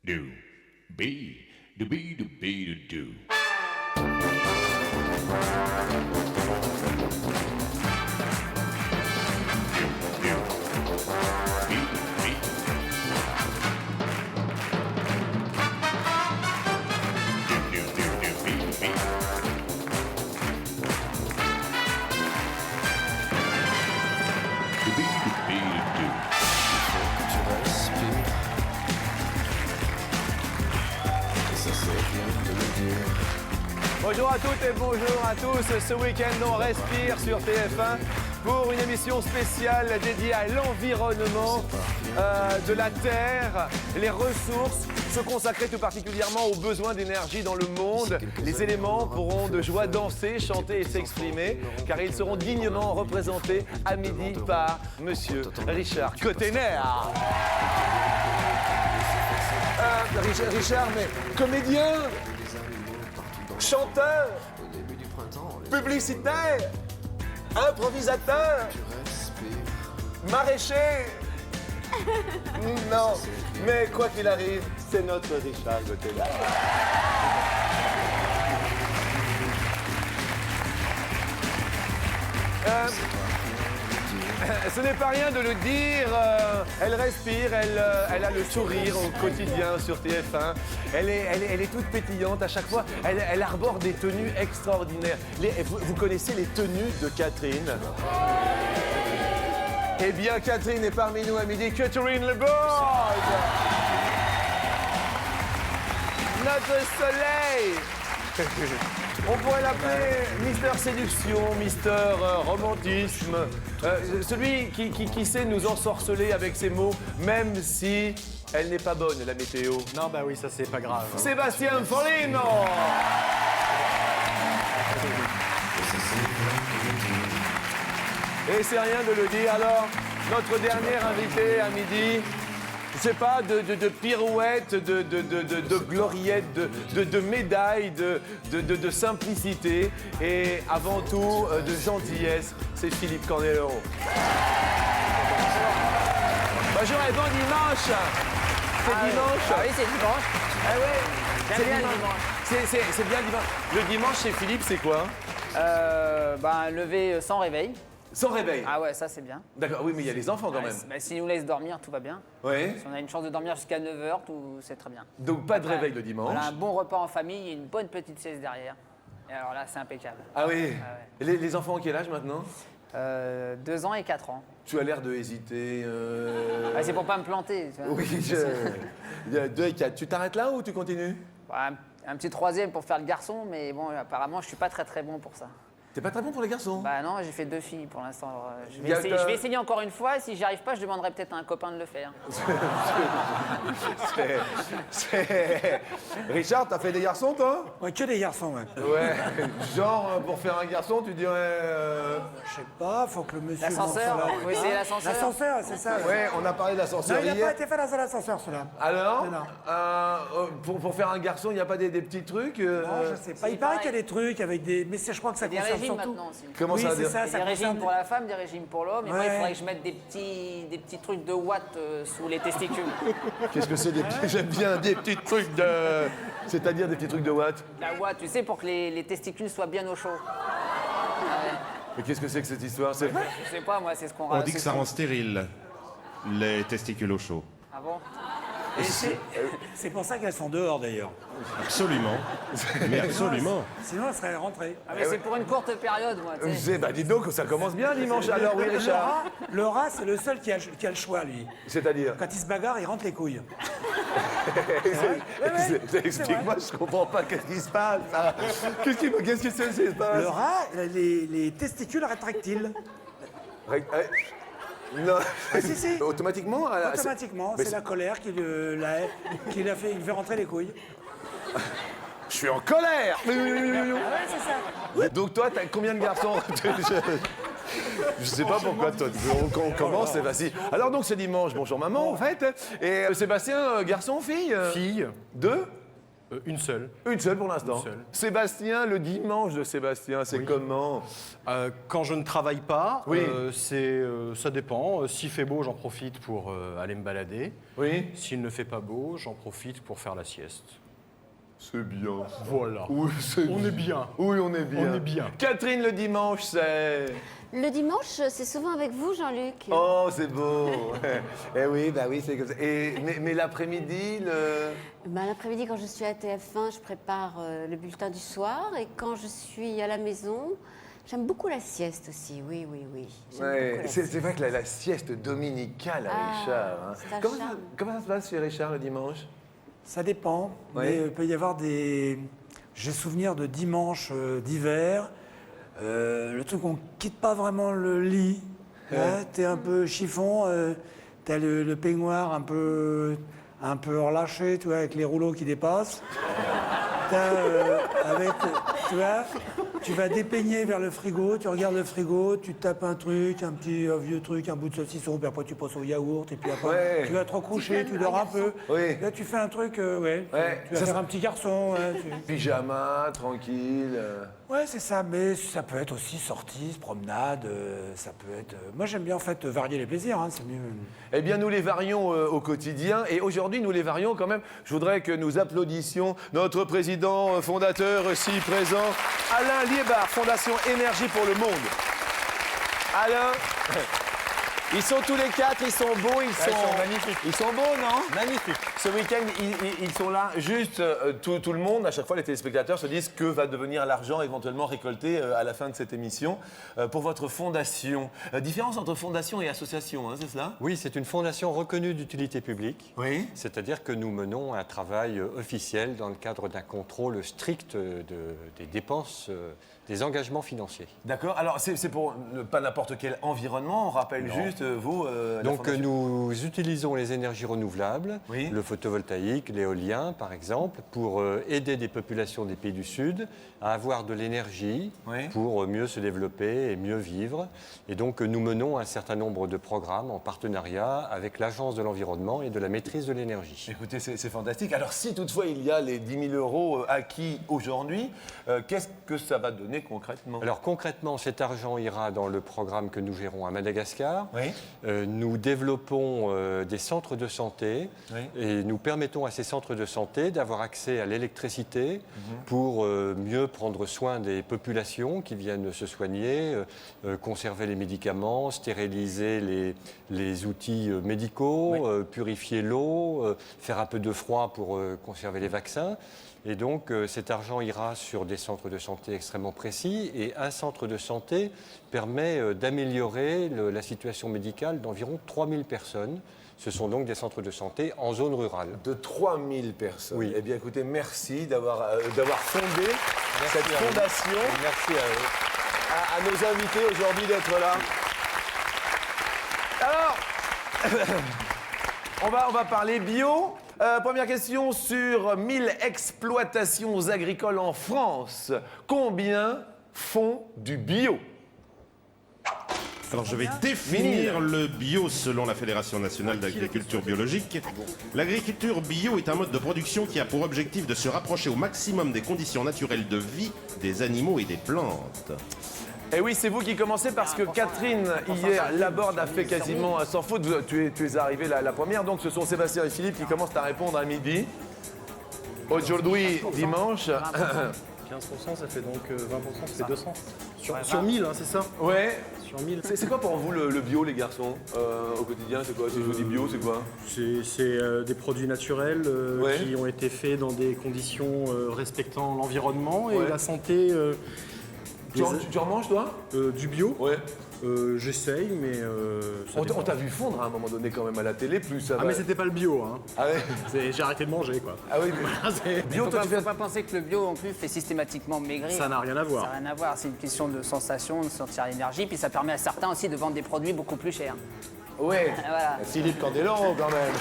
do, be, do, be, do, be, do, do. Bonjour à toutes et bonjour à tous. Ce week-end, on respire sur TF1 pour une émission spéciale dédiée à l'environnement de la Terre, les ressources, se consacrer tout particulièrement aux besoins d'énergie dans le monde. Les éléments pourront de joie danser, chanter et s'exprimer, car ils seront dignement représentés à midi par Monsieur Richard Cottener. Richard, mais comédien, chanteur, publicitaire, improvisateur, maraîcher. Non, mais quoi qu'il arrive, c'est notre Richard Cottener. Ce n'est pas rien de le dire, elle respire, elle a le sourire au quotidien sur TF1. Elle est toute pétillante à chaque fois, elle arbore des tenues extraordinaires. Vous connaissez les tenues de Catherine? Eh bien, Catherine est parmi nous à midi, Catherine Leborg, notre soleil. On pourrait l'appeler Mister Séduction, Mister Romantisme, celui qui sait nous ensorceler avec ses mots, même si elle n'est pas bonne, la météo. Non, bah oui, ça c'est pas grave. Sébastien Follino. Et c'est rien de le dire, alors, notre dernier invité à midi, je sais pas, de pirouettes, de gloriettes, de médailles, de simplicité et avant tout de gentillesse, c'est Philippe Candeloro. Bonjour et bon dimanche. C'est dimanche. Ah oui, c'est dimanche. Ah oui, J'aime bien le dimanche. c'est bien le dimanche. Le dimanche chez Philippe, c'est quoi? Un lever sans réveil. Sans réveil. Ah ouais, ça c'est bien. D'accord, oui, mais il y a les enfants quand même. S'ils nous laissent dormir, tout va bien. Oui. Si on a une chance de dormir jusqu'à 9h, tout c'est très bien. Donc pas de réveil le dimanche. Voilà, un bon repas en famille et une bonne petite sieste derrière. Et alors là, c'est impeccable. Ah oui. Ah ouais. Les enfants ont quel âge maintenant? 2 ans et 4 ans. Tu as l'air de hésiter. Ah, c'est pour pas me planter. Tu vois. Oui, il y a 2 et 4. Tu t'arrêtes là ou tu continues? Bah, un petit troisième pour faire le garçon, mais bon, apparemment, je suis pas très bon pour ça. T'es pas très bon pour les garçons? Bah non, j'ai fait 2 filles pour l'instant. Alors, je Y a vais essayer encore une fois. Et si j'y arrive pas, je demanderai peut-être à un copain de le faire. Richard, t'as fait des garçons, toi? Ouais, que des garçons, ouais. Ouais. Genre, pour faire un garçon, tu dirais... Je sais pas, faut que le monsieur... L'ascenseur, monte sur la- faut essayer l'ascenseur. L'ascenseur, c'est ça. Ouais, on a parlé d'ascenseur Non, il n'a hier. pas été fait dans un ascenseur, celui-là. Alors, Non. pour faire un garçon, il n'y a pas des petits trucs Non, je sais pas. Il paraît qu'il y a des trucs avec des... Mais je crois que ça Des concerne régimes surtout... maintenant aussi. Comment Oui, ça c'est ça, Des ça régimes concerne... pour la femme, des régimes pour l'homme. Et moi, il Ouais. faudrait que je mette des petits trucs de watts sous les testicules. Qu'est-ce que c'est des petits... J'aime bien des petits trucs de... C'est-à-dire des petits trucs de what? La watt, tu sais, pour que les testicules soient bien au chaud. Mais qu'est-ce que c'est que cette histoire? C'est vrai? Je sais pas, moi, c'est ce qu'on On dit que ça rend stérile, les testicules au chaud. Ah bon? Et c'est pour ça qu'elles sont dehors, d'ailleurs. Absolument. Mais absolument. Sinon, elles seraient rentrées. Ah, mais c'est pour une courte période, moi, tu sais. Bah dis donc, ça commence bien dimanche. Alors oui, Richard. Le rat, c'est le seul qui a le choix, lui. C'est-à-dire? Quand il se bagarre, il rentre les couilles. Explique-moi, je comprends pas qu'est-ce qui se passe. Ah. Qu'est-ce qui se passe? Le rat, les testicules rétractiles. Non. Ah, si. Automatiquement? Automatiquement, Mais c'est la colère qui l'a fait, il fait rentrer les couilles. Je suis en colère. Ah ouais, c'est ça. Donc toi, t'as combien de garçons? Je sais pas pourquoi toi. On commence, c'est facile. Alors donc c'est dimanche, bonjour maman en fait. Et Sébastien, garçon, fille? Fille. 2? Une seule. Une seule pour l'instant. Une seule. Sébastien, le dimanche de Sébastien, c'est comment? Quand je ne travaille pas, Oui. ça dépend. S'il fait beau, j'en profite pour aller me balader. Oui. S'il ne fait pas beau, j'en profite pour faire la sieste. C'est bien. Voilà. Oui, On est bien. Oui, on est bien. On est bien. Catherine, le dimanche, c'est... Le dimanche, c'est souvent avec vous, Jean-Luc. Oh, c'est beau. Eh oui, bah oui, c'est comme ça. Mais l'après-midi, L'après-midi, quand je suis à TF1, je prépare le bulletin du soir. Et quand je suis à la maison, j'aime beaucoup la sieste aussi. Oui, oui, oui. J'aime Ouais, beaucoup la c'est sieste. vrai que la sieste dominicale à Ah, Richard. Hein. c'est un Comment, charme. comment ça se passe chez Richard le dimanche? Ça dépend, Ouais. mais il peut y avoir des... J'ai souvenir de dimanches d'hiver, le truc on quitte pas vraiment le lit, hein, t'es un peu chiffon, t'as le peignoir un peu relâché, tu vois, avec les rouleaux qui dépassent. T'as, tu vois, tu vas dépeigner vers le frigo, tu regardes le frigo, tu tapes un truc, un petit vieux truc, un bout de saucisson, puis après tu passes au yaourt, et puis après Ouais. tu vas te recoucher, tu dors un peu. Oui. Là tu fais un truc, ouais, Ouais, tu vas ça, faire ça- un petit garçon. Ouais, Pyjama, tranquille. Ouais, c'est ça, mais ça peut être aussi sortie, promenade, ça peut être... Moi j'aime bien en fait varier les plaisirs, hein, c'est mieux. Eh bien, nous les varions au quotidien. Et aujourd'hui, nous les varions quand même. Je voudrais que nous applaudissions notre président fondateur ici présent, Alain Liébard, Fondation Énergie pour le Monde. Alain, ils sont tous les quatre, ils sont beaux, ils sont magnifiques. Ils sont beaux, non? Magnifique. Ce week-end, ils sont là. Juste, tout le monde, à chaque fois, les téléspectateurs se disent que va devenir l'argent éventuellement récolté à la fin de cette émission pour votre fondation. Différence entre fondation et association, hein, c'est cela? Oui, c'est une fondation reconnue d'utilité publique. Oui. C'est-à-dire que nous menons un travail officiel dans le cadre d'un contrôle strict des dépenses, des engagements financiers. D'accord. Alors, c'est pour pas n'importe quel environnement. On rappelle juste, vous. la Donc fondation. nous utilisons les énergies renouvelables, Oui. le photovoltaïque, l'éolien par exemple, pour aider des populations des pays du Sud à avoir de l'énergie Oui. pour mieux se développer et mieux vivre. Et donc nous menons un certain nombre de programmes en partenariat avec l'Agence de l'environnement et de la maîtrise de l'énergie. Écoutez, c'est fantastique. Alors, si toutefois il y a les 10 000 euros acquis aujourd'hui, qu'est-ce que ça va donner concrètement? Alors concrètement, cet argent ira dans le programme que nous gérons à Madagascar. Oui. Nous développons des centres de santé Oui. et nous permettons à ces centres de santé d'avoir accès à l'électricité pour mieux prendre soin des populations qui viennent se soigner, conserver les médicaments, stériliser les outils médicaux, purifier l'eau, faire un peu de froid pour conserver les vaccins. Et donc cet argent ira sur des centres de santé extrêmement précis et un centre de santé permet d'améliorer la situation médicale d'environ 3000 personnes. Ce sont donc des centres de santé en zone rurale. De 3000 personnes. Oui. Eh bien, écoutez, merci d'avoir fondé cette fondation. Merci à eux. À nos invités aujourd'hui d'être là. Alors, on va parler bio. Première question sur 1000 exploitations agricoles en France. Combien font du bio? Alors je vais définir le bio selon la Fédération nationale d'agriculture biologique. L'agriculture bio est un mode de production qui a pour objectif de se rapprocher au maximum des conditions naturelles de vie des animaux et des plantes. Et oui, c'est vous qui commencez parce que Catherine, hier, Laborde a fait quasiment sans faute. Tu es arrivée la première, donc ce sont Sébastien et Philippe qui commencent à répondre à midi. Aujourd'hui, dimanche. 15%, ça fait donc 20%, ça fait 200. Sur 1000, hein, c'est ça? Ouais. Sur 1000. C'est quoi pour vous le bio, les garçons, au quotidien? C'est quoi? Si je vous dis bio, c'est quoi? C'est des produits naturels Ouais. qui ont été faits dans des conditions respectant l'environnement et Ouais. la santé. Tu en manges, toi? Du bio. Ouais. J'essaye, mais. ça On dépend. t'a vu fondre à un moment donné quand même à la télé, plus ça Ah, va. mais c'était pas le bio, hein. Ah ouais. J'ai arrêté de manger, quoi. Ah oui, mais... Il Bio, ne toi, tu faut fais... pas penser que le bio non plus fait systématiquement maigrir. Ça n'a rien à voir. Ça n'a rien à voir. C'est une question de sensation, de sentir l'énergie. Puis ça permet à certains aussi de vendre des produits beaucoup plus chers. Ouais. Voilà. Philippe Candelon, quand même.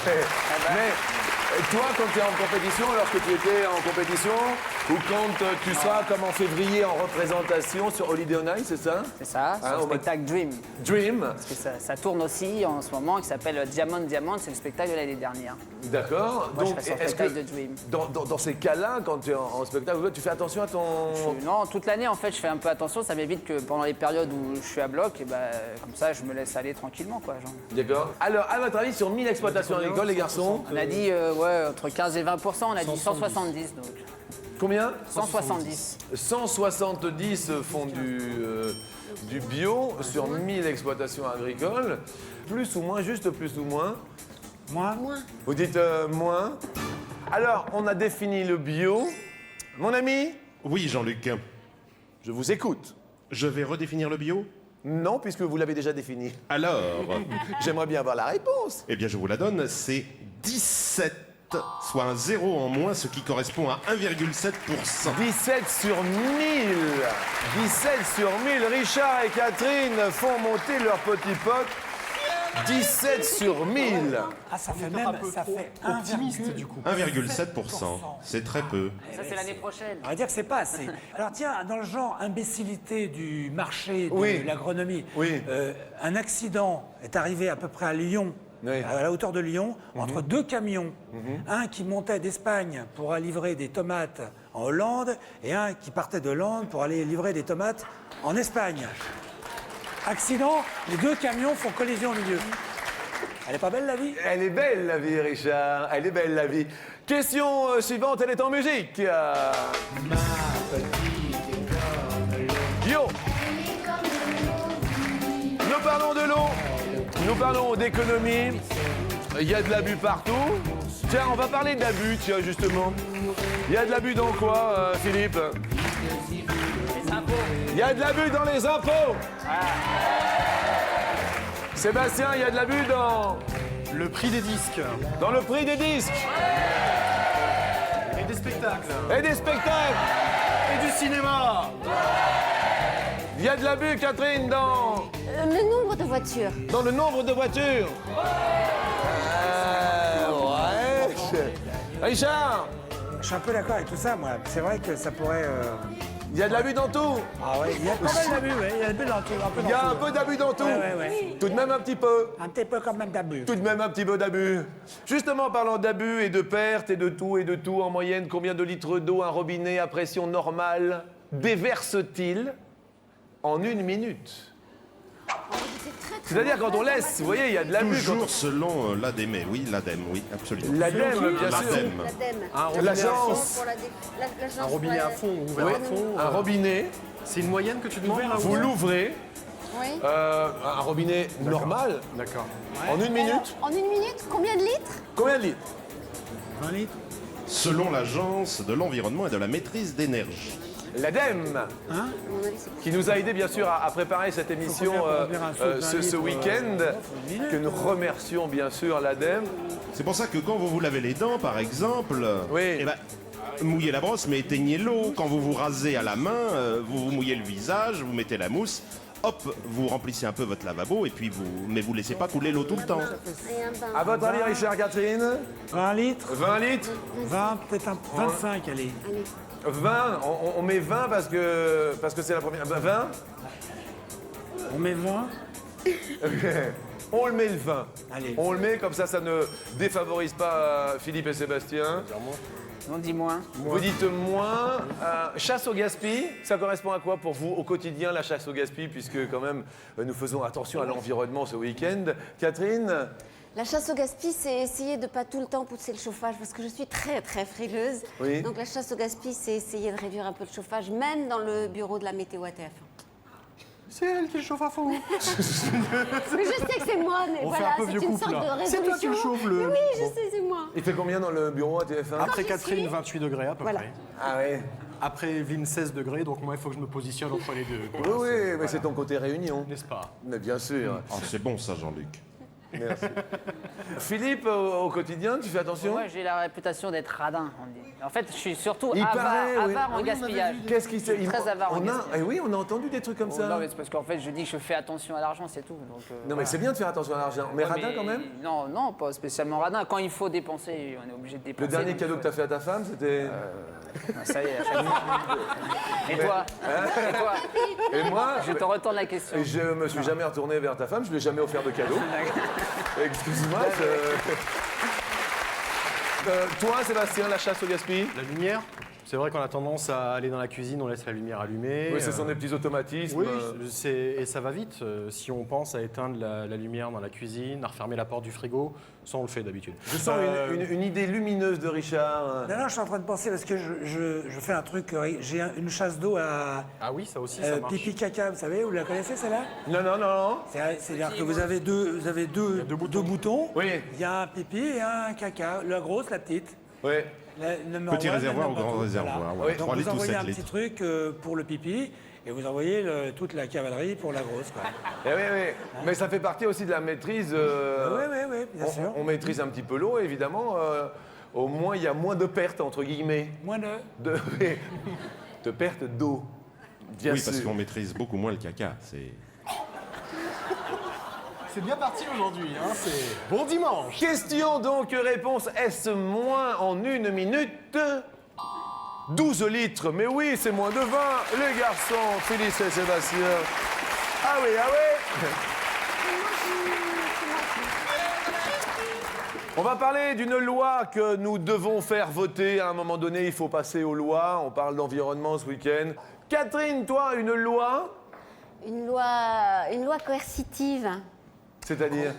Mais toi, quand tu es en compétition, lorsque tu étais en compétition, ou quand tu seras comme en février en représentation sur Holiday on Ice, c'est ça? C'est ça, c'est Ah, le on va- spectacle Dream. Dream. Parce que ça tourne aussi en ce moment, qui s'appelle Diamond Diamond. C'est le spectacle de l'année dernière. D'accord. Moi, je Donc, serais sur est-ce spectacle que de Dream. dans ces cas-là, quand tu es en spectacle, tu fais attention à ton... Non, toute l'année, en fait, je fais un peu attention. Ça m'évite que pendant les périodes où je suis à bloc, et ben, comme ça, je me laisse aller tranquillement, quoi. Genre. D'accord. Alors, à votre avis, sur 1000 exploitations agricoles, les garçons, On a dit, ouais, entre 15 et 20%, on a dit 170, donc. combien 170. 170 font du bio sur 1000 exploitations agricoles. Plus ou moins, juste plus ou moins. Moi, Vous dites moins. Alors, on a défini le bio. Mon ami, Oui, Jean-Luc. je vous écoute. Je vais redéfinir le bio. Non, puisque vous l'avez déjà défini. Alors, J'aimerais bien avoir la réponse. eh bien, je vous la donne. C'est 17, soit un 0 en moins, ce qui correspond à 1,7%. 17 sur 1000. 17 sur 1000. Richard et Catherine font monter leur petit pote. 17 sur 1000. ah, ça fait même, ça fait 1,7%. C'est très peu. Ça, c'est l'année prochaine. On va dire que c'est pas assez. Alors tiens, dans le genre imbécilité du marché de Oui. l'agronomie, Oui. un accident est arrivé à peu près à Lyon, Oui. à la hauteur de Lyon, entre deux camions. Un qui montait d'Espagne pour aller livrer des tomates en Hollande et un qui partait de Hollande pour aller livrer des tomates en Espagne. Accident, les deux camions font collision au milieu. Elle est pas belle la vie? Elle est belle la vie, Richard. Elle est belle la vie. Question suivante, elle est en musique. Yo. Nous parlons de l'eau. Nous parlons d'économie. Il y a de l'abus partout. Tiens, on va parler d'abus, tiens, justement. Il y a de l'abus dans quoi, Philippe? Les impôts. Il y a de l'abus dans les impôts. Sébastien, il y a de l'abus Le prix des disques dans le prix des disques et des spectacles et des spectacles. et du cinéma. Il y a de l'abus, Catherine, dans Le nombre de voitures. le nombre de voitures. Ouais. Richard, Je suis un peu d'accord avec tout ça, moi. C'est vrai que ça pourrait... il y a de l'abus dans tout. Ah ouais, il y a pas mal d'abus, ouais. Il y a un peu dans tout. Un peu Il y a dans un tout. peu d'abus dans tout. Ouais. Tout de même un petit peu. Un petit peu quand même d'abus. Tout de même un petit peu d'abus. Justement, parlant d'abus et de pertes et de tout, en moyenne, combien de litres d'eau un robinet à pression normale déverse-t-il en 1 minute? C'est-à-dire quand on laisse, vous voyez, il y a de l'abus. Toujours selon l'ADEME. Oui, l'ADEME, oui, absolument. L'ADEME, bien sûr. L'ADEME. L'agence. Un robinet à fond, ouvert Oui, à fond. un robinet, C'est une moyenne que tu demandes là, vous ou- l'ouvrez, Oui. un robinet normal, D'accord. en 1 minute. En 1 minute, combien de litres? Combien de litres? 20 litres. Selon l'Agence de l'environnement et de la maîtrise d'énergie. L'ADEME, À mon avis, c'est qui nous a aidé bien sûr à préparer cette émission Faut combien pour ouvrir un seau de 20 ce litres, week-end, une minute. que nous remercions bien sûr l'ADEME. C'est pour ça que quand vous vous lavez les dents, par exemple, Oui. eh ben, mouillez la brosse, mais éteignez l'eau. Quand vous vous rasez à la main, vous vous mouillez le visage, vous mettez la mousse, hop, vous remplissez un peu votre lavabo, et puis mais vous laissez pas couler l'eau tout le temps. et un bain. À votre avis, Richard, Catherine? 20 litres. 20 litres? 20, peut-être 25, allez. Allez. 20, on met 20 parce que c'est la première. 20? On met 20. On le met le 20. Allez. On le met comme ça ne défavorise pas Philippe et Sébastien. On dit moins. Vous dites moins. Chasse au gaspille, ça correspond à quoi pour vous au quotidien, la chasse au gaspille, puisque quand même nous faisons attention à l'environnement ce week-end. Catherine? La chasse au gaspille, c'est essayer de ne pas tout le temps pousser le chauffage parce que je suis très très frileuse. Oui. Donc la chasse au gaspille, c'est essayer de réduire un peu le chauffage, même dans le bureau de la météo à TF1. C'est elle qui le chauffe à fond. Mais je sais que c'est moi, mais On fait voilà, un peu c'est vieux une couple, sorte là. de C'est toi qui résolution. le chauffes, le- Mais oui, je Bon. sais, c'est moi. Il fait combien dans le bureau à TF1? Après je Catherine, suis- 28 degrés à peu Voilà. près. Ah ouais. Après Evelyne, 16 degrés, donc moi il faut que je me positionne entre les deux. Oui, oui, mais c'est ton côté réunion. N'est-ce pas? Mais bien sûr. Oh, c'est bon ça, Jean-Luc. Merci. Philippe, au quotidien, tu fais attention? Moi, j'ai la réputation d'être radin. On dit. En fait, je suis surtout Il avare, paraît, oui. avare en gaspillage. Qu'est-ce qui se... Très avare en gaspillage. Eh oui, on a entendu des trucs comme Oh, ça. non, mais c'est parce qu'en fait, je dis que je fais attention à l'argent, c'est tout. Donc, Non, mais voilà. c'est bien de faire attention à l'argent. Mais Ouais, radin quand même? Non, non, pas spécialement radin. Quand il faut dépenser, on est obligé de dépenser. Le dernier donc cadeau il que faut- tu as fait à ta femme, c'était... Ah, ça y est, à chaque fois. Et toi Et toi Et moi, Je te retourne la question. je me suis jamais retourné vers ta femme, je lui ai jamais offert de cadeau. Excuse-moi, Toi, Sébastien, la chasse au gaspillage? La lumière, c'est vrai qu'on a tendance à aller dans la cuisine, on laisse la lumière allumée. Oui, ce sont des petits automatismes. Oui, et ça va vite. Si on pense à éteindre la lumière dans la cuisine, à refermer la porte du frigo, ça on le fait d'habitude. Je sens une idée lumineuse de Richard. Non, non, je suis en train de penser parce que je fais un truc. J'ai une chasse d'eau à Ah oui, ça aussi, ça marche. pipi caca, vous savez, vous la connaissez celle-là? Non, non, non, non. C'est-à-dire que vous avez deux boutons. Oui. Il y a un pipi et un caca, la grosse, la petite. Oui. Petit réservoir ou grand réservoir, ouais. Donc 3 vous litres ou envoyez 7 un petit litres. truc pour le pipi et vous envoyez toute la cavalerie pour la grosse. Quoi. Eh oui, oui. Mais ça fait partie aussi de la maîtrise. Oui, bien sûr. On maîtrise un petit peu l'eau, évidemment. Au moins, il y a moins de pertes, entre guillemets. Moins de... de pertes d'eau. Bien Oui, sûr. parce qu'on maîtrise beaucoup moins le caca. C'est bien parti aujourd'hui, hein, c'est bon dimanche. Question donc, réponse S- en 1 minute. 12 litres, mais oui, c'est moins de 20. Les garçons, Félix et Sébastien. Ah oui, ah oui. On va parler d'une loi que nous devons faire voter. À un moment donné, il faut passer aux lois. On parle d'environnement ce week-end. Catherine, toi, une loi? Une loi coercitive. C'est-à-dire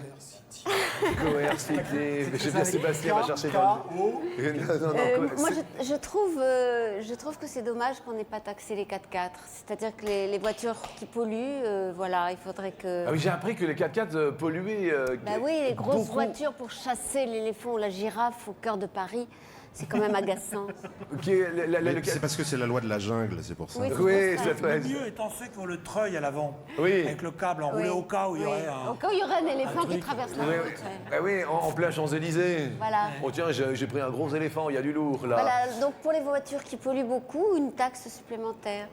coercitive. Je sais bien, Sébastien va chercher dans le... Moi, je trouve que c'est dommage qu'on n'ait pas taxé les 4x4. C'est-à-dire que les voitures qui polluent, voilà, il faudrait que... Ah oui, j'ai appris que les 4x4 polluaient. Bah oui, les grosses beaucoup. voitures pour chasser l'éléphant ou la girafe au cœur de Paris, c'est quand même agaçant. C'est parce que c'est la loi de la jungle, c'est pour ça. Oui, Oui, pour ça. c'est vrai. Le mieux étant ceux qui ont le treuil à l'avant, Oui. avec le câble enroulé Oui. au cas où il y Oui. aurait un... Au cas où il y aurait un éléphant qui truc. traverse la Oui, route. oui. Ouais. Ah oui, en plein Champs-Élysées. Voilà. Oh tiens, j'ai pris un gros éléphant, il y a du lourd là. Voilà, donc pour les voitures qui polluent beaucoup, une taxe supplémentaire.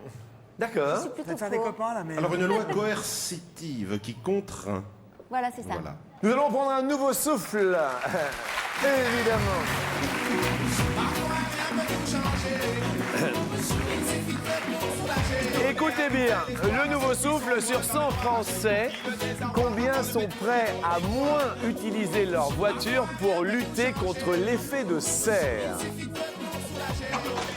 D'accord. Je suis Vous plutôt êtes faire des pour. copains là, mais... Alors une loi coercitive qui contraint. Voilà, c'est ça. Voilà. Nous allons prendre un nouveau souffle. Évidemment. Écoutez bien, le nouveau souffle sur 100 Français. Combien sont prêts à moins utiliser leur voiture pour lutter contre l'effet de serre?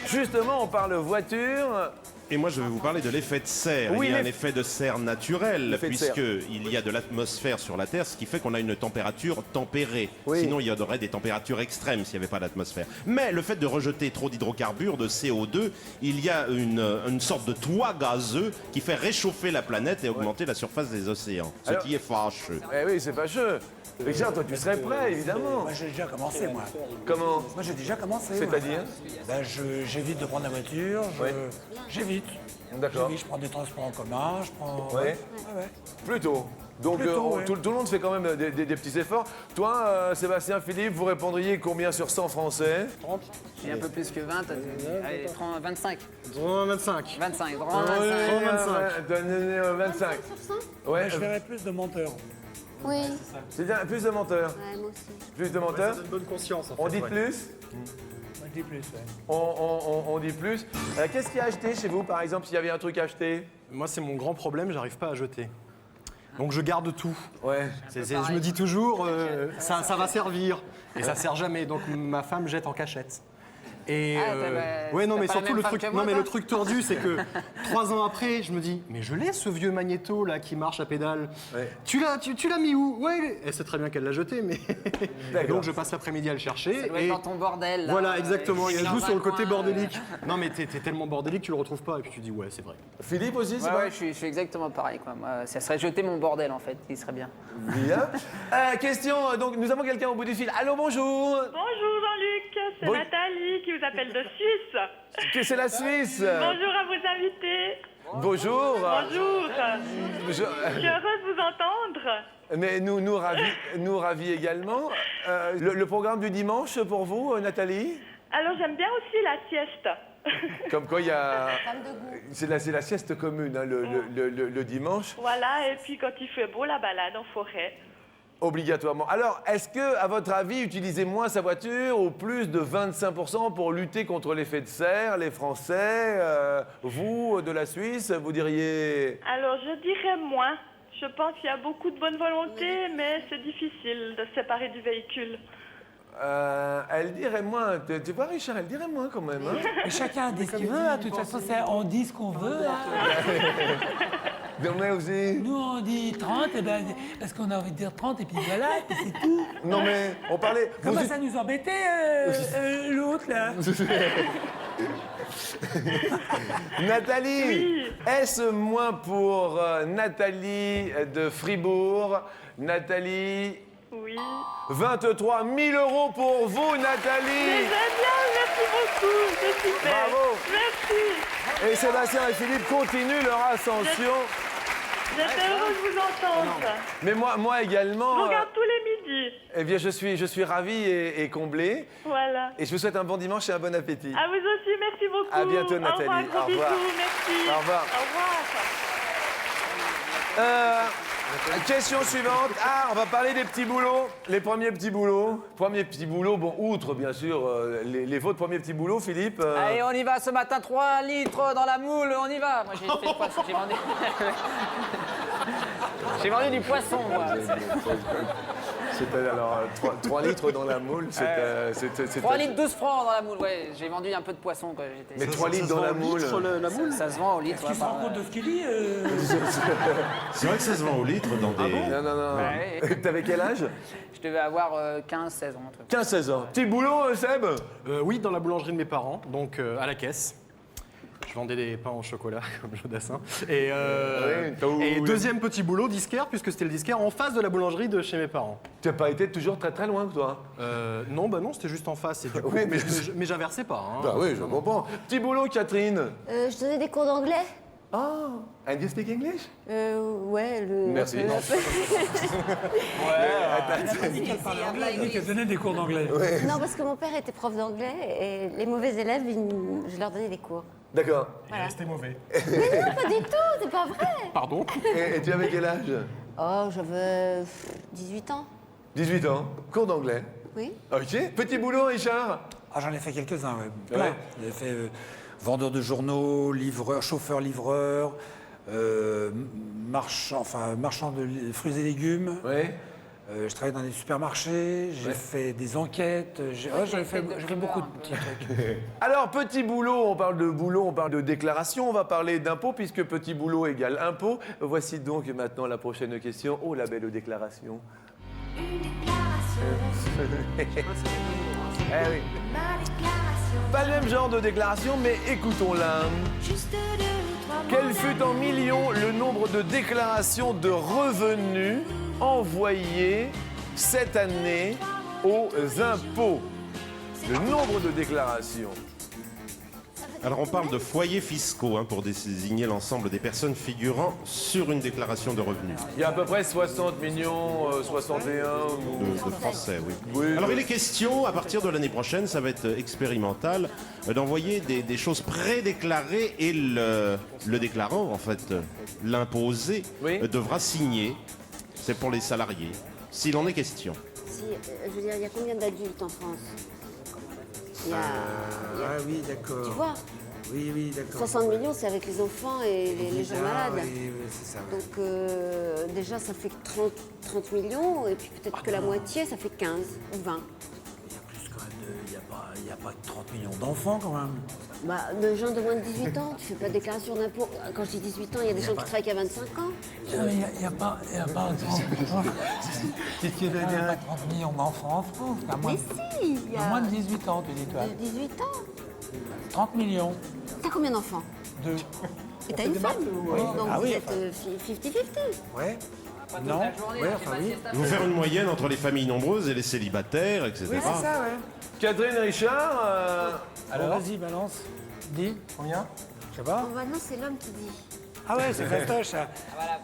Justement, on parle voiture. Et moi, je vais vous parler de l'effet de serre. Oui, il y a un l'eff- effet de serre naturel, L'effet de serre. puisqu'il y a de l'atmosphère sur la Terre, ce qui fait qu'on a une température tempérée. Oui. Sinon, il y aurait des températures extrêmes s'il n'y avait pas d'atmosphère. Mais le fait de rejeter trop d'hydrocarbures, de CO2, il y a une sorte de toit gazeux qui fait réchauffer la planète et augmenter la surface des océans. Ce Alors- qui est fâcheux. Eh oui, c'est fâcheux. Richard, toi, tu serais prêt, évidemment. Moi, j'ai déjà commencé, moi. Comment? Moi, j'ai déjà commencé. C'est-à-dire? Ben, j'évite de prendre la voiture, Oui. j'évite. D'accord. J'évite, je prends des transports en commun, je prends... Ouais. Ouais. Plutôt. Donc Plutôt, ouais. tout le monde fait quand même des petits efforts. Toi, Sébastien, Philippe, vous répondriez combien sur 100 Français? J'ai un peu plus que 20, allez, prends 25. 25. 25, prends 25. 25. Donnez 25. Ouais, Je verrais plus de menteurs. Oui, c'est-à-dire plus de menteurs. ouais, moi aussi. Plus de Ça menteurs. donne bonne conscience, en fait. On dit ouais. plus. On dit plus, ouais. On dit plus. Qu'est-ce qu'il y a acheté chez vous, par exemple, s'il y avait un truc à acheter? Moi, c'est mon grand problème, j'arrive pas à jeter. Donc je garde tout. Ouais. Je me dis toujours, ça va servir. Et ça sert jamais. Donc ma femme jette en cachette. Et Ah, ouais, non, t'as mais pas la surtout même le femme truc, que moi, non, mais toi le truc tordu, c'est que 3 ans après, je me dis, mais je l'ai ce vieux magnéto là qui marche à pédale. Ouais. Tu l'as mis où? Ouais, elle sait très bien qu'elle l'a jeté, mais D'accord. donc je passe l'après-midi à le chercher. Ça doit être dans ton bordel. Là. Voilà, exactement. Il Il est joue dans sur un le côté coin, bordélique. Non, mais t'es tellement bordélique, tu le retrouves pas. Et puis tu dis, ouais, c'est vrai. Philippe aussi, c'est Ouais, vrai? ouais, je suis exactement pareil. Quoi. Moi, ça serait jeter mon bordel en fait, il serait bien. Bien. Question, donc nous avons quelqu'un au bout du fil. Allô, bonjour. Bonjour Jean-Luc, c'est Bon- Nathalie qui vous appelle de Suisse. Que c'est la Suisse. Bonjour à vos invités. Bonjour. Bonjour. Je- Je suis heureuse de vous entendre. Mais nous ravis également. Le programme du dimanche pour vous, Nathalie? Alors j'aime bien aussi la sieste. Comme quoi il y a... Femme de goût. C'est la sieste commune, hein, le dimanche, Voilà, et puis quand il fait beau, la balade en forêt. obligatoirement. Alors, est-ce que, à votre avis, utiliser moins sa voiture ou plus de 25% pour lutter contre l'effet de serre, les Français, vous, de la Suisse, vous diriez... Alors je dirais moins. Je pense qu'il y a beaucoup de bonne volonté, mais c'est difficile de se séparer du véhicule. Elle dirait moins. Tu vois, Richard, elle dirait moins quand même. Hein. Mais chacun dit ce qu'il veut, hein. De toute façon, on dit ce qu'on veut. Hein. Demain aussi. Nous, on dit 30, et ben, parce qu'on a envie de dire 30, et puis voilà, et puis c'est tout. Non mais, on parlait... Comment ça nous embêtait, l'autre, là? Nathalie, Oui. est-ce moins pour Nathalie de Fribourg? Nathalie, Oui. 23 000 € pour vous, Mais Nathalie. j'aime bien, merci beaucoup, c'est super. Bravo. Merci. Et Sébastien et Philippe continuent leur ascension. J'étais heureuse de vous entendre. Mais moi Je également, vous regarde tous les midis. eh bien, je suis ravi et comblé. Voilà. Et je vous souhaite un bon dimanche et un bon appétit. À vous aussi, merci beaucoup. À bientôt, Nathalie. Au revoir, gros Au revoir. bisous, merci. Au revoir. Au revoir. Question suivante. Ah, on va parler des petits boulots. Les premiers petits boulots. Premiers petits boulots, bon, outre bien sûr les vôtres premiers petits boulots, Philippe. Allez, on y va ce matin, 3 litres dans la moule, on y va. Moi, j'ai fait le poisson, j'ai vendu... j'ai vendu du poisson, moi. C'était alors 3 litres dans la moule. 3 litres 12 francs dans la moule, ouais. J'ai vendu un peu de poisson quand j'étais... Mais 3 litres dans la moule. Ça se vend au litre. Tu te rends compte de ce qu'il dit C'est vrai que ça se vend au litre dans des... Non. Ouais. T'avais quel âge? Je devais avoir 15-16 ans. Un truc. 15-16 ans. Petit boulot, Seb? Oui, dans la boulangerie de mes parents, donc à la caisse. Je vendais des pains au chocolat, comme Jodassin. Et deuxième petit boulot, disquaire, puisque c'était le disquaire en face de la boulangerie de chez mes parents. Tu n'as pas été toujours très loin, toi? Non, c'était juste en face. Et du coup, Oui, mais j'inversais pas. Hein. Bah oui, je comprends. Petit boulot, Catherine? Je donnais des cours d'anglais. Ah, and you speak English? Ouais, Merci. Elle parlait anglais, elle dit qu'elle donnait des cours d'anglais. Non, parce que mon père était prof d'anglais et les mauvais élèves, je leur donnais des cours. D'accord. C'était mauvais. Non, pas du tout, c'est pas vrai. Pardon. Et tu avais quel âge? Oh, j'avais 18 ans. 18 ans. Cours d'anglais. Oui. Ok. Petit boulot, Richard? Ah, j'en ai fait quelques-uns, ouais. Plein. Ouais. J'ai fait vendeur de journaux, livreur, chauffeur-livreur, marchand de fruits et légumes. Oui. Je travaillais dans des supermarchés, j'ai fait des enquêtes, j'ai fait beaucoup de petits trucs. Alors, petit boulot, on parle de déclaration, on va parler d'impôt, puisque petit boulot égale impôt. Voici donc maintenant la prochaine question. Oh, la belle déclaration. Une déclaration. Eh oui. Ma déclaration. Pas le même genre de déclaration, mais écoutons-la. Juste 2, 3 mots. Quel fut en millions le nombre de déclarations de revenus envoyées cette année aux impôts? Le nombre de déclarations. Alors on parle de foyers fiscaux hein, pour désigner l'ensemble des personnes figurant sur une déclaration de revenus. Il y a à peu près 60 millions, 61... De Français, oui. Oui, Alors oui. il est question, à partir de l'année prochaine, ça va être expérimental, d'envoyer des choses prédéclarées et le déclarant, en fait, l'imposé, Oui. devra signer. C'est pour les salariés, s'il en est question. Si, je veux dire, il y a combien d'adultes en France? Il y a, Ah oui, d'accord. tu vois, Oui, d'accord. 60 millions, c'est avec les enfants et les gens malades. Oui, c'est ça. Donc déjà, ça fait 30 millions, et puis peut-être que la moitié, ça fait 15 ou 20. Il y a plus quand même il n'y a pas 30 millions d'enfants quand même. Bah, de gens de moins de 18 ans, tu fais pas de déclaration d'impôt. Quand je dis 18 ans, il y a des gens qui travaillent qu'à 25 ans. Il n'y a pas 30 millions d'enfants en France. Il y a moins, Mais si, il y a moins de 18 ans, tu dis toi. de 18 ans. 30 millions. T'as combien d'enfants? 2. Et t'as une femme? Donc Ah vous oui, êtes 50-50. Ouais. Pas toute Non. la journée, Ouais, j'ai enfin ma oui. siesta. Il faut faire une moyenne entre les familles nombreuses et les célibataires, etc. Oui, c'est ça, ouais. Catherine Richard, Alors, vas-y, balance. Dis. Combien? Je sais pas. Oh, bah non, c'est l'homme qui dit. Ah ouais, c'est fastoche, ça.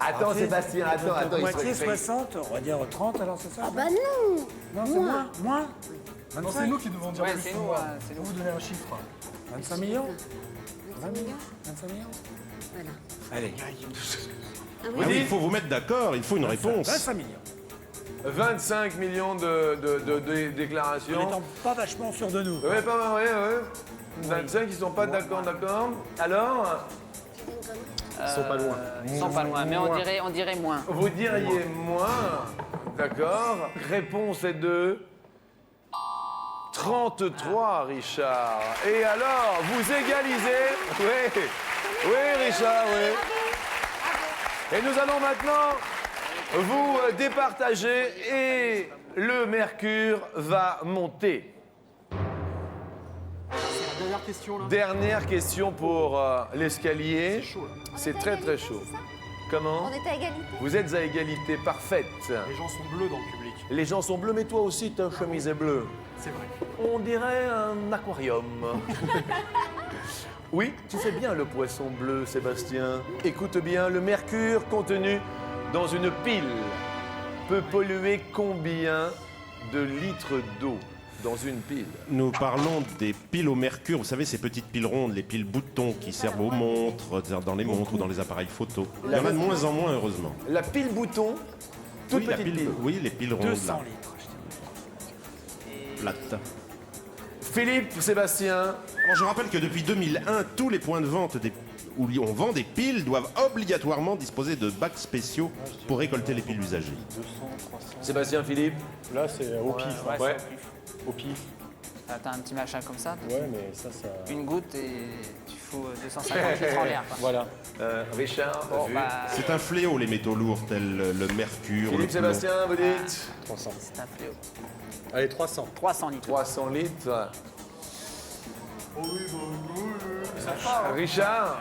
attends Parfait. Sébastien, attends. Donc, il moitié, faut- 60, on va dire 30, alors c'est ça? Ah bah non. Non, c'est moins. Moins. Non, 25, c'est nous qui devons dire Ouais, plus c'est ou nous, moins. hein, c'est nous. Vous donnez un chiffre. 25 millions? 25 millions. 25 millions? Voilà. Allez. Ah Ah oui. oui, il faut vous mettre d'accord, il faut une réponse. 25 millions. 25 millions de En déclarations. n'étant pas vachement sûr de nous. Ouais, pas mal, ouais. 25, ils sont pas d'accord. Alors, Ils sont pas loin. Ils sont pas loin, mais on dirait moins. vous diriez moins. D'accord. Réponse est de 33, Richard. Et alors, vous égalisez. Oui, oui, Richard, oui. Et nous allons maintenant vous départager et le mercure va monter. C'est la dernière question là. Dernière question pour l'escalier. C'est très très chaud. Comment? On est à égalité. Vous êtes à égalité parfaite. Les gens sont bleus dans le public. Les gens sont bleus, mais toi aussi ta chemise est bleue. C'est vrai. On dirait un aquarium. Oui, tu fais bien le poisson bleu, Sébastien. Écoute bien, le mercure contenu dans une pile peut polluer combien de litres d'eau dans une pile? Nous parlons des piles au mercure, vous savez, ces petites piles rondes, les piles boutons qui servent aux montres, dans les montres ou dans les appareils photo. Il y en a de moins en moins, heureusement. La pile bouton, toute Oui, la petite pile, pile. oui, les piles rondes 200 là, litres, je dirais. plates. Philippe, Sébastien, Alors, je rappelle que depuis 2001, tous les points de vente où on vend des piles doivent obligatoirement disposer de bacs spéciaux pour récolter les piles usagées. Sébastien, Philippe. Là, c'est au pif. Ouais, Ouais. c'est au pif. Au pif. T'as un petit machin comme ça, Ouais, mais ça. une goutte et tu fous 250 litres en l'air. quoi. Voilà. Richard, Bon, vu. bah, C'est un fléau, les métaux lourds, tels le mercure, le Philippe, plomb. Sébastien, vous dites 300. c'est un fléau. Allez, 300. 300 litres. 300 litres. Richard,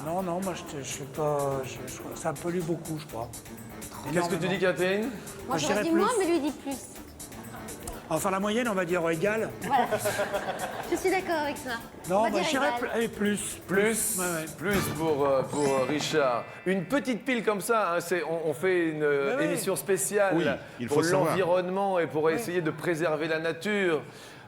Non, moi je suis pas. Ça pollue beaucoup, je crois. qu'est-ce que tu dis, Catherine? Moi, je j'aurais dirais dit moins, plus. mais lui dit plus. Enfin, la moyenne, on va dire égale. Voilà. Je suis d'accord avec ça. On Non, va bah, dire je dirais égal. plus. Plus, Ouais, ouais. plus pour Richard. Une petite pile comme ça, hein, on fait une ouais. émission spéciale Oui, il faut pour savoir. l'environnement et pour essayer de préserver la nature.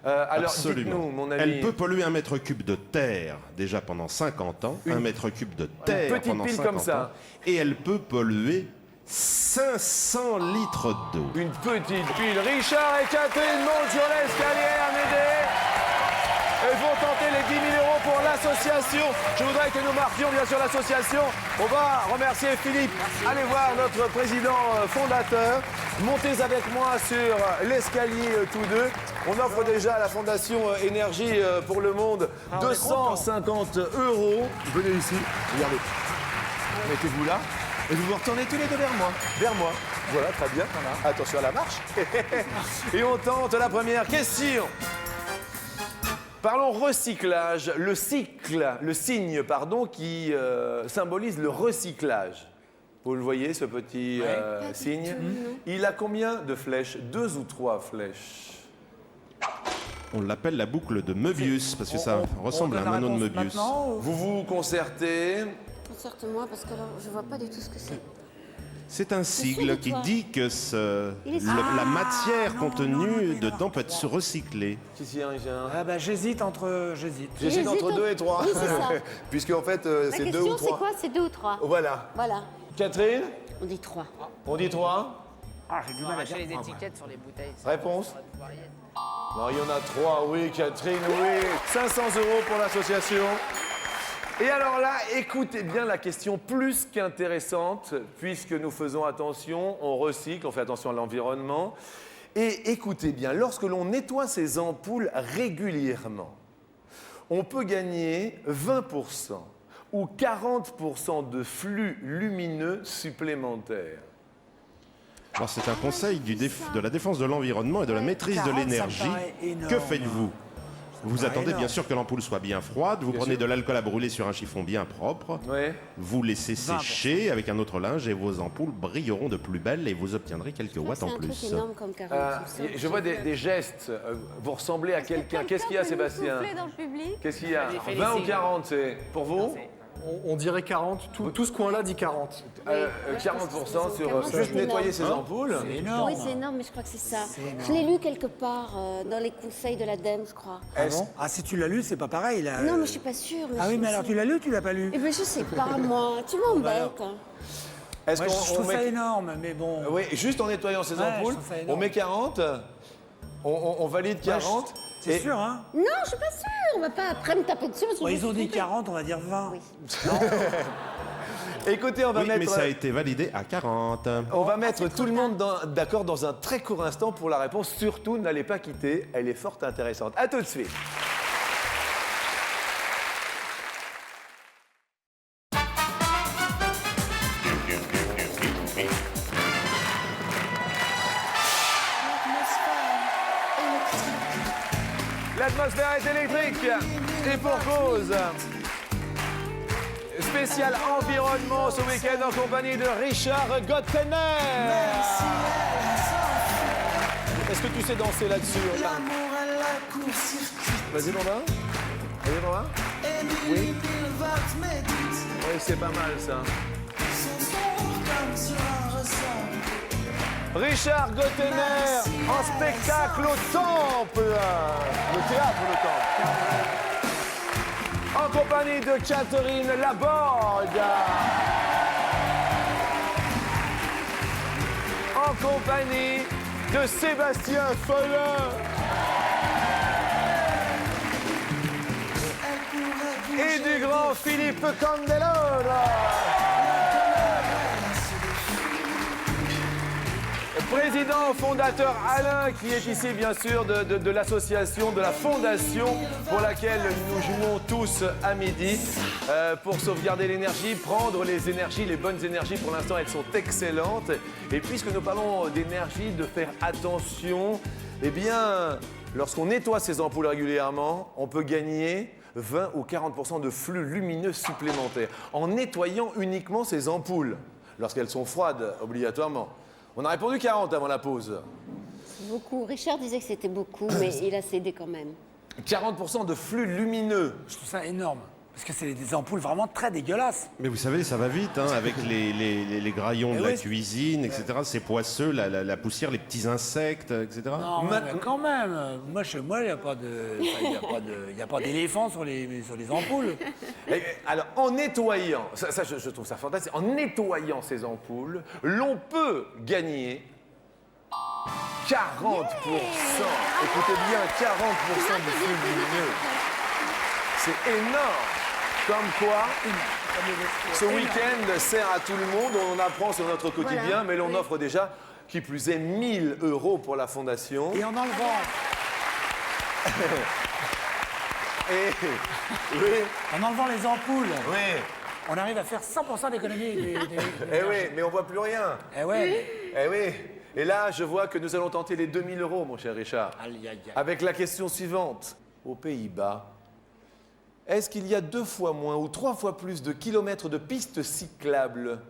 Alors, Absolument. dites-nous, mon ami. Elle peut polluer 1 mètre cube de terre déjà pendant 50 ans, 1 mètre cube de terre petite pendant pile 50 comme ça. ans, et elle peut polluer 500 litres d'eau. Une petite pile. Richard et Catherine montent sur l'escalier à m'aider. Ils vont tenter les 10 000 € pour l'association. Je voudrais que nous marquions bien sûr l'association. On va remercier Philippe. Allez voir notre président fondateur. Montez avec moi sur l'escalier tous deux. On offre déjà à la Fondation Énergie pour le Monde 250 €. Venez ici. Regardez. Mettez-vous là. Et vous vous retournez tous les deux vers moi. Vers moi. Voilà, très bien. Attention à la marche. Et on tente la première question. Parlons recyclage. Le signe, qui symbolise le recyclage. Vous le voyez, ce petit signe? Il a combien de flèches? 2 ou 3 flèches? On l'appelle la boucle de Möbius, parce que ça ressemble à un anneau de Möbius. Vous vous concertez. Concerte-moi, parce que là, je vois pas du tout ce que c'est. C'est un sigle qui toi. dit que Il est- la matière contenue dedans peut être recyclée. Qu'est-ce qu'il y a, Richard? Ah bah j'hésite entre. J'hésite. J'hésite entre 2 et 3. Oui, c'est ça. Puisqu'en fait, La c'est 2 ou question, c'est 3. quoi? C'est 2 ou 3. Voilà. Voilà. Catherine, On dit 3. on dit 3. Ah, j'ai du On mal va à dire. acheter les étiquettes sur les bouteilles. Réponse? Non, il y en a 3, oui, Catherine, oui. 500 € pour l'association. Et alors là, écoutez bien la question plus qu'intéressante, puisque nous faisons attention, on recycle, on fait attention à l'environnement. Et écoutez bien, lorsque l'on nettoie ces ampoules régulièrement, on peut gagner 20% ou 40% de flux lumineux supplémentaires. Alors c'est un conseil de la défense de l'environnement et de la maîtrise de 40, ça me l'énergie. paraît énorme. Que faites-vous? Vous paraît attendez bien énorme. sûr que l'ampoule soit bien froide, vous prenez sûr. de l'alcool à brûler sur un chiffon bien propre, Ouais. vous laissez 20%. sécher avec un autre linge et vos ampoules brilleront de plus belle et vous obtiendrez quelques watts C'est en un truc plus. énorme comme carotte. il me semble. Je vois des gestes. Vous ressemblez à quelqu'un. Qu'est-ce qu'il y a, Sébastien? Dans le public. Qu'est-ce qu'il y a? Allez, fais 20 ou les 40, c'est pour vous? On dirait 40. Tout ce coin-là dit 40. 40% sur 40, juste c'est nettoyer énorme. ces ampoules. C'est énorme. Oui, c'est énorme, mais je crois que c'est ça. C'est énorme. Je l'ai lu quelque part dans les conseils de l'ADEME, je crois. Ah bon? Ah, si tu l'as lu, c'est pas pareil là. Non, mais je suis pas sûre. Ah oui, mais alors tu l'as lu ou tu l'as pas lu? Eh bien, je sais pas, moi. Tu m'embêtes. hein. Est-ce Moi, je qu'on trouve ça met... énorme, mais bon. Oui, juste en nettoyant ces Ouais, ampoules, je trouve ça on énorme. met 40, on valide 40. C'est et- sûr, hein? Non, je suis pas sûre. On va pas après me taper dessus. Parce que Bon, je ils ont me dit suis trompée. 40, on va dire 20. Oui. Écoutez, on va Oui, mais mettre... ça a été validé à 40. On va mettre tout le monde d'accord dans un très court instant pour la réponse. Surtout, n'allez pas quitter, elle est fort intéressante. À tout de suite. L'atmosphère est électrique et pour cause. Spécial environnement ce week-end en compagnie de Richard Gottener. Est-ce que tu sais danser là-dessus? Vas-y, Bambin. Vas-y, Bambin. Oui. Oui, c'est pas mal ça. Richard Gottener en spectacle au Temple. Le théâtre, le Temple. En compagnie de Catherine Laborde. En compagnie de Sébastien Follin. Et du grand Philippe Candelora. Président fondateur Alain, qui est ici bien sûr de l'association, de la fondation pour laquelle nous jouons tous à midi pour sauvegarder l'énergie, prendre les énergies, les bonnes énergies. Pour l'instant, elles sont excellentes. Et puisque nous parlons d'énergie, de faire attention, eh bien, lorsqu'on nettoie ces ampoules régulièrement, on peut gagner 20 ou 40% de flux lumineux supplémentaires en nettoyant uniquement ces ampoules, lorsqu'elles sont froides, obligatoirement. On a répondu 40 avant la pause. C'est beaucoup. Richard disait que c'était beaucoup, mais il a cédé quand même. 40% de flux lumineux. Je trouve ça énorme. Parce que c'est des ampoules vraiment très dégueulasses. Mais vous savez, ça va vite, hein, avec les graillons de la oui. cuisine, etc. C'est poisseux, la poussière, les petits insectes, etc. Non, mais quand même. Moi, chez moi, il n'y a pas d'éléphant sur les ampoules. Alors, en nettoyant, je trouve ça fantastique, en nettoyant ces ampoules, l'on peut gagner 40%. Écoutez bien, 40% du flux lumineux. C'est énorme. Comme quoi, ce week-end sert à tout le monde. On en apprend sur notre quotidien, mais l'on offre déjà, qui plus est, 1 000 € pour la fondation. Et en enlevant. Oui. En enlevant les ampoules. Oui. On arrive à faire 100% d'économie. Eh oui, mais on voit plus rien. Eh ouais. Eh oui. Et là, je vois que nous allons tenter les 2 000 €, mon cher Richard. Aïe, aïe, aïe. Avec la question suivante. Aux Pays-Bas, est-ce qu'il y a 2 fois moins ou 3 fois plus de kilomètres de pistes cyclables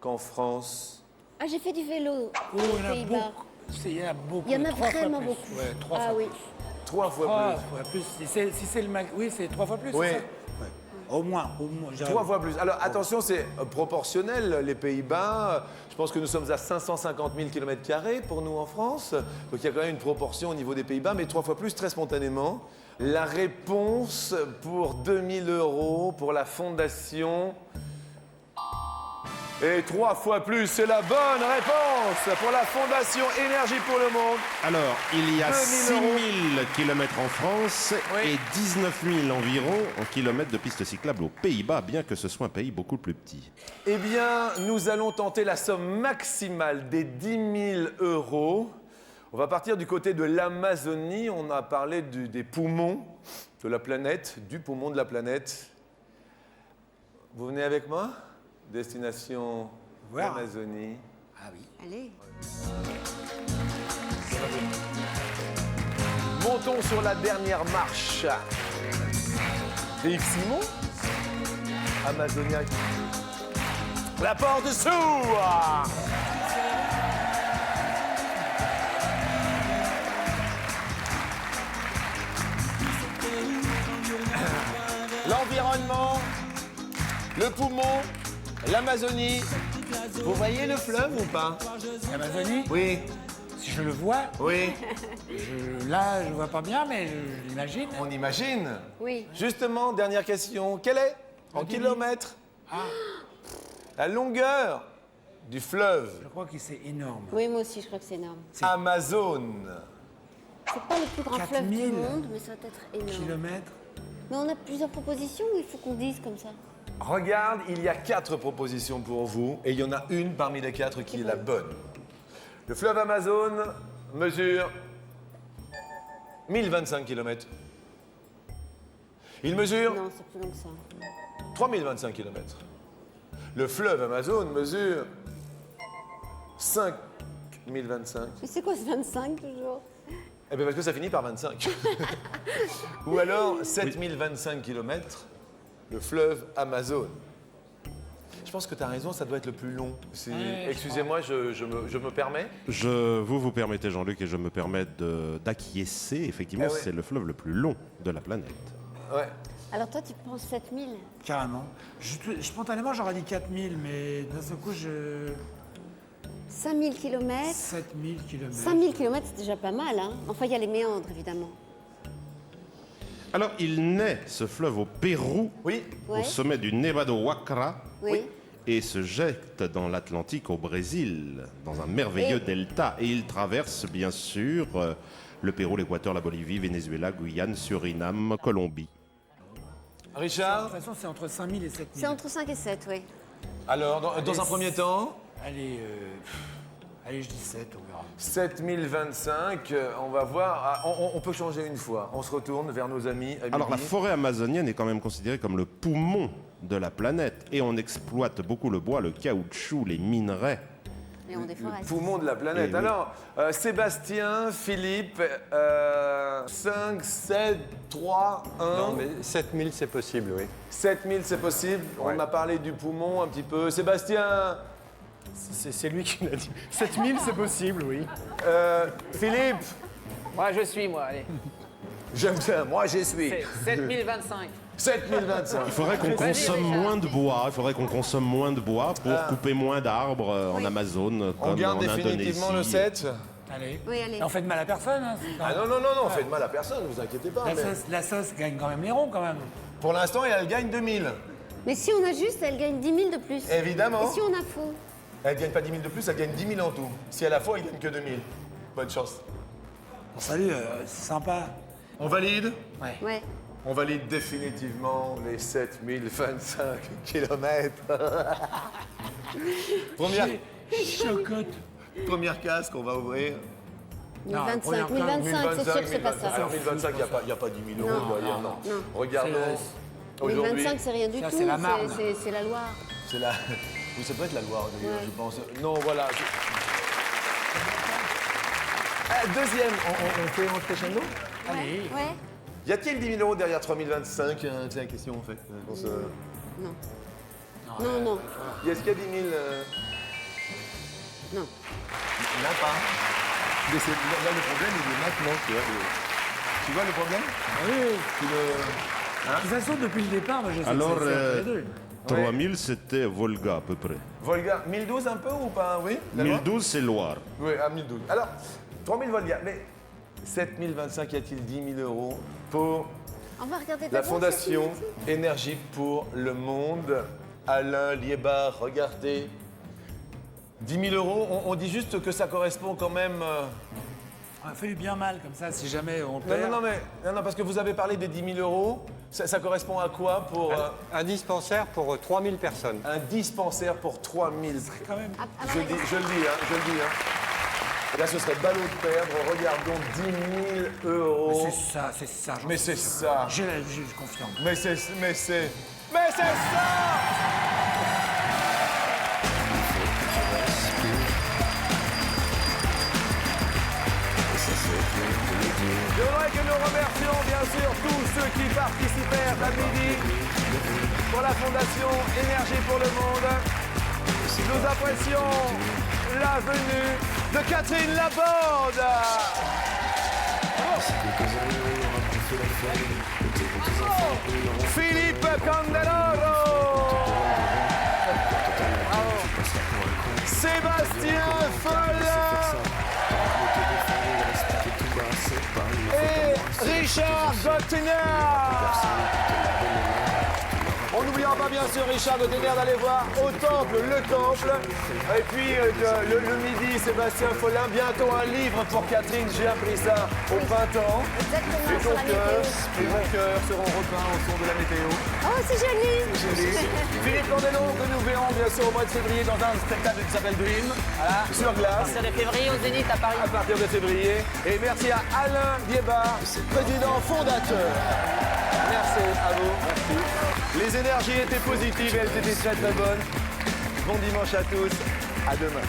qu'en France? Ah, j'ai fait du vélo Oh, aux il y en a Pays-Bas. beaucoup. Il y en a beaucoup. Il y en a 3 fois vraiment plus. beaucoup. Ouais, 3 Ah fois oui. plus. 3 fois 3 plus. fois plus. Si c'est le mag... Oui, c'est 3 fois plus. Oui. c'est ça Ouais. Au moins. 3 fois plus. Alors attention, c'est proportionnel, les Pays-Bas. Je pense que nous sommes à 550 000 km² pour nous en France. Donc il y a quand même une proportion au niveau des Pays-Bas, mais 3 fois plus, très spontanément. La réponse pour 2 000 € pour la fondation. Et 3 fois plus, c'est la bonne réponse pour la Fondation Énergie pour le Monde. Alors, il y a 2 6 000 000 € kilomètres en France Oui. et 19 000 environ en kilomètres de pistes cyclables aux Pays-Bas, bien que ce soit un pays beaucoup plus petit. Eh bien, nous allons tenter la somme maximale des 10 000 €. On va partir du côté de l'Amazonie. On a parlé des poumons de la planète, du poumon de la planète. Vous venez avec moi? Destination Voir. l'Amazonie. Ah oui. Allez. Montons sur la dernière marche. Et Yves Simon, Amazoniaque. La porte s'ouvre. L'environnement, le poumon, l'Amazonie. Vous voyez le fleuve ou pas? L'Amazonie, Oui, si je le vois, oui, là, je vois pas bien, mais je l'imagine. on imagine. Oui. Justement, dernière question. Quelle est, en kilomètres, la longueur du fleuve Je crois que c'est énorme. Oui, moi aussi, je crois que c'est énorme. Amazone? C'est pas le plus grand fleuve du 4000 monde, mais ça va être énorme. Kilomètres. Mais on a plusieurs propositions ou il faut qu'on dise comme ça? Regarde, il y a 4 propositions pour vous et il y en a une parmi les 4 qui est la bonne. Le fleuve Amazon mesure 1025 km. Il mesure Non, c'est plus long que ça. 3025 km. Le fleuve Amazon mesure 5025. Mais c'est quoi ce 25 toujours? Eh bien parce que ça finit par 25. Ou alors 7025 km, le fleuve Amazon. Je pense que tu as raison, ça doit être le plus long. Excusez-moi, je me permets. Vous permettez, Jean-Luc, et je me permets d'acquiescer. Effectivement, Ah ouais. c'est le fleuve le plus long de la planète. Ouais. Alors toi, tu penses 7000? Carrément. Spontanément, j'aurais dit 4000, mais d'un seul coup, 5000 km. 7000 km. 5000 km, c'est déjà pas mal, hein. Enfin, il y a les méandres, évidemment. Alors, il naît, ce fleuve, au Pérou, Oui. Ouais. au sommet du Nevado Huacra, Oui. et se jette dans l'Atlantique au Brésil, dans un merveilleux Et- delta. Et il traverse, bien sûr, le Pérou, l'Équateur, la Bolivie, Venezuela, Guyane, Suriname, Colombie. De Richard, toute façon, c'est entre 5000 et 7000. C'est entre 5 et 7, oui. alors dans un premier temps, Allez, allez, je dis 7, on verra. 7025, on va voir. Ah, on peut changer une fois. On se retourne vers nos amis. Habibi. Alors, la forêt amazonienne est quand même considérée comme le poumon de la planète. Et on exploite beaucoup le bois, le caoutchouc, les minerais. Et on déforeste. Poumon de la planète. Et oui. Alors, Sébastien, Philippe, 5, 7, 3, 1. Non, mais 7000, c'est possible, oui. 7000, c'est possible. Ouais. On a parlé du poumon un petit peu. Sébastien, C'est lui qui l'a dit. 7000, c'est possible, oui. Philippe, Moi, je suis, moi, allez. j'aime bien. Moi, j'y suis. C'est 7025. 7025. Il faudrait qu'on Vas-y, consomme Richard. moins de bois. Il faudrait qu'on consomme moins de bois pour couper moins d'arbres en Amazone, On comme garde en définitivement Indonésie. le 7. Allez. Oui, allez. Et on fait de mal à personne. Hein. Ah non, non, non, non, faites mal à personne, vous inquiétez pas. mais La sauce gagne quand même les ronds, quand même. pour l'instant, elle gagne 2000. Mais si on a juste, elle gagne 10 000 de plus. Évidemment. Et si on a faux? Elle gagne pas 10 000 de plus, elle gagne 10 000 en tout. Si elle a faux, elle gagne que 2000. Bonne chance. Bon, salut, c'est sympa. On valide? Ouais. On valide définitivement les 7025 km. Première case qu'on va ouvrir. 1025, 1025, c'est sûr que c'est pas ça. Alors 1025, il n'y a pas 10 000 euros, Non, vous voyez, non, non. non. Regardons. Aujourd'hui, 1025, c'est rien du Ça, tout. c'est la Marne. C'est la Loire. c'est la... Oui, ça peut être la Loire, d'ailleurs, Ouais. je pense. Non, voilà. Deuxième, on fait en crescendo? Allez. Ouais. Y a-t-il 10 000 euros derrière 3025? C'est la question, en fait. Non. Non, non. Est-ce qu'il y a 10 000 Non. Il n'y en a pas. Mais là, le problème, il est maintenant, tu vois. Tu vois le problème? Oui. Tu le- De toute façon, depuis le départ, moi, je sais Alors, que c'est entre les deux. 3000, c'était Volga à peu près. Volga, 1012 un peu ou pas? Oui, la Loire 1012, c'est Loire. Oui, à 1012. Alors, 3000 Volga, mais 7025, y a-t-il 10 000 euros pour On va regarder la d'abord Fondation cette unité. Énergie pour le Monde? Alain Liébar, regardez. 10 000 euros, on dit juste que ça correspond quand même... On a fait du bien mal, comme ça, si jamais on Non, perd. non, parce que vous avez parlé des 10 000 euros. Ça correspond à quoi pour Un dispensaire pour 3000 personnes. un dispensaire pour 3 000? Quand même. Ah, Je le dis, je le dis. Et là, ce serait ballot de perdre. Regardons 10 000 euros. C'est ça. Mais c'est ça. J'ai confiance. Mais c'est ça. Je voudrais que nous remercions bien sûr tous ceux qui participèrent à midi pour la Fondation Énergie pour le Monde. Nous apprécions la venue de Catherine Laborde. Philippe Candeloro. Sébastien Follin. Et Richard Gottiner. On n'oubliera pas bien sûr Richard de Denner d'aller voir au temple, le temple. Et puis le midi, Sébastien Follin, bientôt un livre pour Catherine, j'ai appris ça au printemps. Exactement, Et sur ton la cœur, météo. et mon cœur seront repeints au son de la météo. Oh, c'est joli. Philippe Landelon, que nous verrons bien sûr au mois de février dans un spectacle qui s'appelle Dream, sur À glace. partir de février au Zénith à Paris. À partir de février. Et merci à Alain Biébar, président fondateur. Merci à vous. Merci. Les énergies étaient positives et elles étaient très très bonnes. Bon dimanche à tous. À demain.